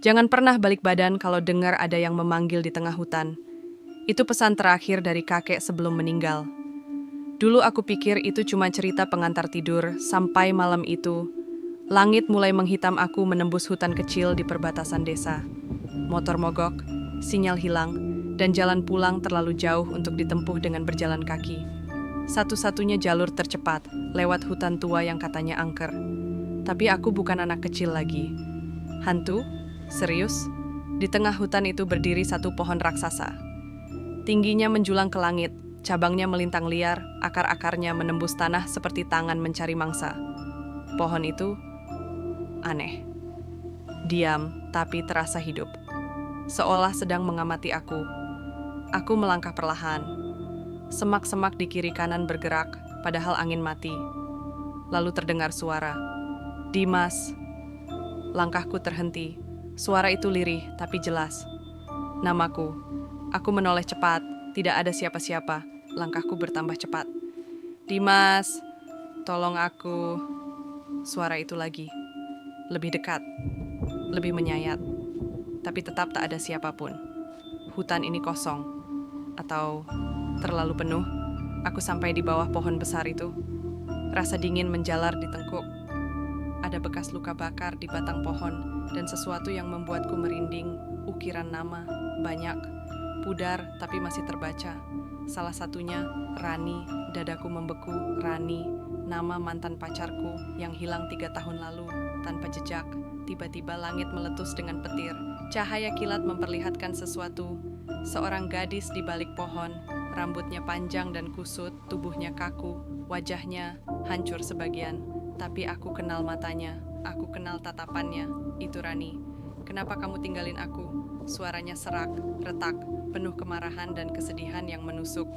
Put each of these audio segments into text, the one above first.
Jangan pernah balik badan kalau dengar ada yang memanggil di tengah hutan. Itu pesan terakhir dari kakek sebelum meninggal. Dulu aku pikir itu cuma cerita pengantar tidur, sampai malam itu, langit mulai menghitam aku menembus hutan kecil di perbatasan desa. Motor mogok, sinyal hilang, dan jalan pulang terlalu jauh untuk ditempuh dengan berjalan kaki. Satu-satunya jalur tercepat, lewat hutan tua yang katanya angker. Tapi aku bukan anak kecil lagi. Hantu? Serius? Di tengah hutan itu berdiri satu pohon raksasa. Tingginya menjulang ke langit, cabangnya melintang liar, akar-akarnya menembus tanah seperti tangan mencari mangsa. Pohon itu aneh. Diam, tapi terasa hidup. Seolah sedang mengamati aku. Aku melangkah perlahan. Semak-semak di kiri kanan bergerak, padahal angin mati. Lalu terdengar suara. Dimas. Langkahku terhenti. Suara itu lirih, tapi jelas. Namaku. Aku menoleh cepat, tidak ada siapa-siapa. Langkahku bertambah cepat. Dimas, tolong aku. Suara itu lagi. Lebih dekat. Lebih menyayat. Tapi tetap tak ada siapapun. Hutan ini kosong. Atau terlalu penuh. Aku sampai di bawah pohon besar itu. Rasa dingin menjalar di tengkuk. Ada bekas luka bakar di batang pohon dan sesuatu yang membuatku merinding. Ukiran nama, banyak. Pudar tapi masih terbaca. Salah satunya Rani, dadaku membeku. Rani, nama mantan pacarku yang hilang 3 tahun lalu tanpa jejak. Tiba-tiba langit meletus dengan petir. Cahaya kilat memperlihatkan sesuatu. Seorang gadis di balik pohon, rambutnya panjang dan kusut, tubuhnya kaku, wajahnya hancur sebagian. Tapi aku kenal matanya, aku kenal tatapannya. Itu Rani. Kenapa kamu tinggalin aku? Suaranya serak, retak, penuh kemarahan dan kesedihan yang menusuk.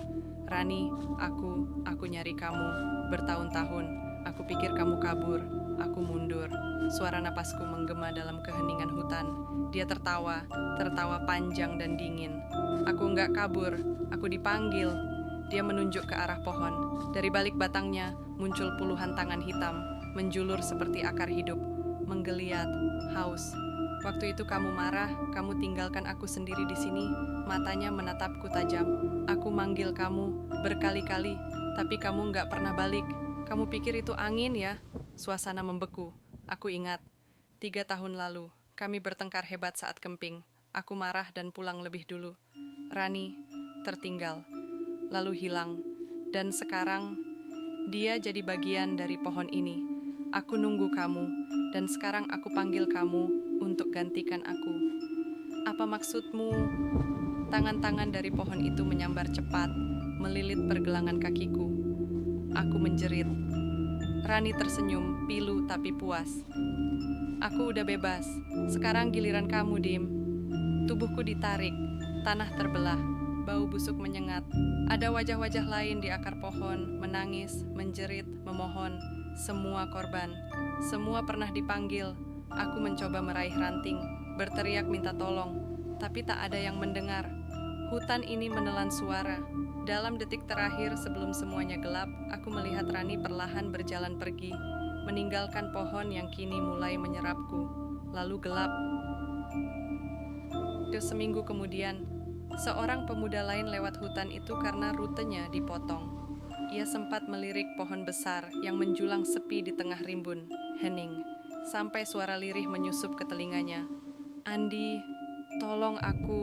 Rani, aku nyari kamu bertahun-tahun. Aku pikir kamu kabur, aku mundur. Suara napasku menggema dalam keheningan hutan. Dia tertawa panjang dan dingin. Aku nggak kabur, aku dipanggil. Dia menunjuk ke arah pohon. Dari balik batangnya muncul puluhan tangan hitam, menjulur seperti akar hidup, menggeliat, haus. Waktu itu kamu marah, kamu tinggalkan aku sendiri di sini. Matanya menatapku tajam. Aku manggil kamu berkali-kali, tapi kamu nggak pernah balik. Kamu pikir itu angin ya? Suasana membeku. Aku ingat, 3 tahun lalu, kami bertengkar hebat saat kemping. Aku marah dan pulang lebih dulu. Rani tertinggal, lalu hilang. Dan sekarang, dia jadi bagian dari pohon ini. Aku nunggu kamu, dan sekarang aku panggil kamu untuk gantikan aku. Apa maksudmu? Tangan-tangan dari pohon itu menyambar cepat, melilit pergelangan kakiku. Aku menjerit. Rani tersenyum, pilu tapi puas. Aku udah bebas. Sekarang giliran kamu, Dim. Tubuhku ditarik, tanah terbelah, bau busuk menyengat. Ada wajah-wajah lain di akar pohon, menangis, menjerit, memohon. Semua korban, semua pernah dipanggil. Aku mencoba meraih ranting, berteriak minta tolong, tapi tak ada yang mendengar. Hutan ini menelan suara. Dalam detik terakhir sebelum semuanya gelap, aku melihat Rani perlahan berjalan pergi, meninggalkan pohon yang kini mulai menyerapku. Lalu gelap. Seminggu kemudian, seorang pemuda lain lewat hutan itu karena rutenya dipotong. Ia sempat melirik pohon besar yang menjulang sepi di tengah rimbun, hening, sampai suara lirih menyusup ke telinganya. Andi, tolong aku.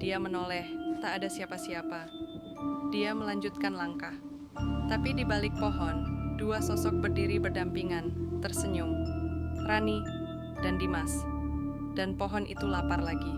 Dia menoleh, tak ada siapa-siapa. Dia melanjutkan langkah. Tapi di balik pohon, 2 sosok berdiri berdampingan, tersenyum. Rani dan Dimas. Dan pohon itu lapar lagi.